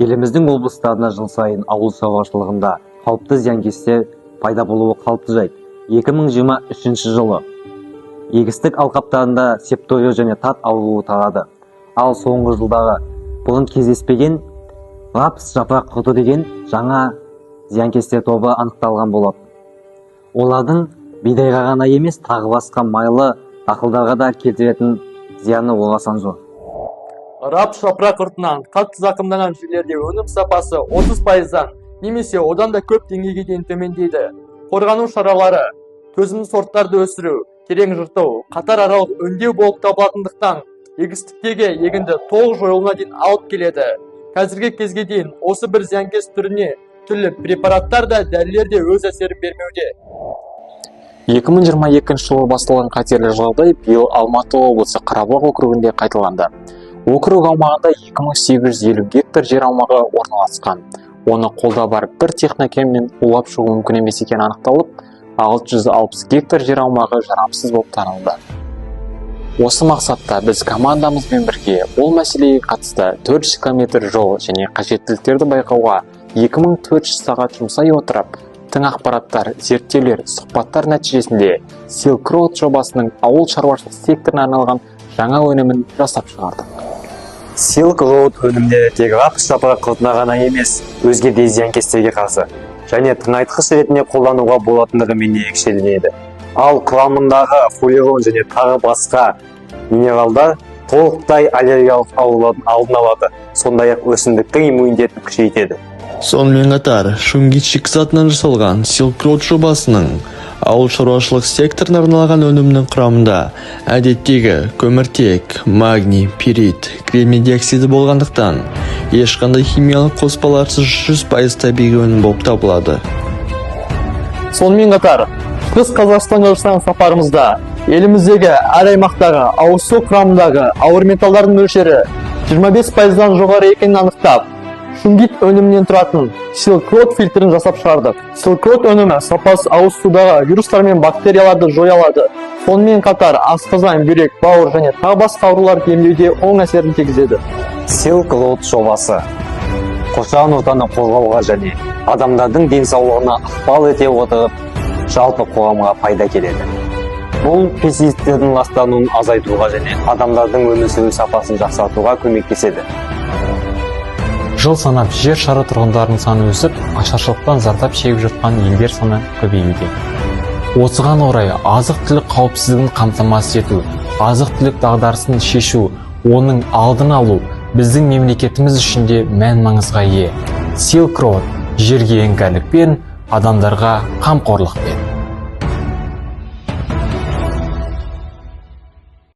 Еліміздің облыстарында жыл сайын ауыл шаруашылығында қауіпті зиянкестер пайда болуы қалыпты жайт. 2023 жылы егістік алқаптарында септориоз және тат ауруы тарады. Ал соңғы жылдары бұрын кездеспеген рапс жапырақ құрты деген жаңа зиянкестер тобы анықталған болады. Олардың бидайға ғана емес, тағы басқа майлы дақылдарға да келтіретін зияны орасан зор. Рапс жапырақ құртынан қатты зақымданған жерлерде өнім сапасы 30%-дан немесе одан да көп деңгейге дейін төмендейді. Қорғану шаралары, төзімді сорттарды өсіру, терең жырту, қатар аралық өңдеу болып табылатындықтан егістіктегі егінді толық жойылуына дейін алып келеді. Қазіргі кезге дейін осы бір зиянкес түріне түрлі препараттар да дәрілер де өз әсерін бермеуде. 2022 жылы басталған қатерлі жағдай биыл Алматы облысы Қарабұлақ округінде қайталанды. Округ аумағында 2850 гектар жер аумағы орналасқан. Оны қолда бар бір техникамен улап шығу мүмкін емес екені анықталып, 660 гектар жер аумағы жарамсыз болып танылды. Осы мақсатта біз командамызбен бірге ол мәселеге қатысты 400 км жол және қажеттіліктерді байқауға 2400 сағат жұмсай отырып, тың ақпараттар, зерттеулер, сұхбаттар нәтижесінде Silk Road жобасының ауыл шаруашылық секторына арналған жаңа өнімін жасап шығардық. Silk Road өнімдері тек рапс жапырақ құртына ғана емес, өзге де зиянкестерге қарсы және тыңайтқыш ретінде қолдануға болатындығымен ерекшеленеді. Ал құрамындағы фуллерон және тағы басқа минералдар толықтай аллергиялық аурулардың алдын алады, сондай-ақ өсімдіктің иммунитетін күшейтеді. Сонымен қатар, шунгит шикізатынан жасалған Silk Road жобасының ауыл шаруашылық секторына арналған өнімнің құрамында әдеттегі көміртек, магний, пирит, кремний диоксиді болғандықтан ешқандай химиялық қоспаларсыз 100% табиғи өнім болып табылады. Сонымен қатар, Шығыс Қазақстанға жасаған сапарымызда еліміздегі әр аймақтағы ауыз су құрамындағы ауыр металдардың мөлшері 25%-дан жоғары екенін анықтап, шунгит өнімінен тұратын Silk Road фильтрін жасап шығардық. Silk Road өнімі сапасы ауыз судағы вирустар мен бактерияларды жоя алады. Сонымен қатар асқазан, бүйрек, бауыр және тағы басқа ауруларды емдеуде оң әсерін тигізеді. Silk Road жобасы қоршаған ортаны қорғауға және адамдардың денсаулығына ықпал ете отырып, жалпы қоғамға пайда келеді. Бұл пестицидтердің ластануын азайтуға және адамдардың өмір сүру сапасын жақсартуға көмектеседі. Жыл санап жер шары тұрғындарының саны өсіп, ашаршылықтан зардап шегіп жатқан елдер саны көбеюде. Осыған орай азық-түлік қауіпсіздігін қамтамасыз ету, азық-түлік дағдарысын шешу, оның алдын алу біздің мемлекетіміз үшін де мән маңызға ие. Silk Road жерге іңкәрлікпен, адамдарға қамқорлықпен.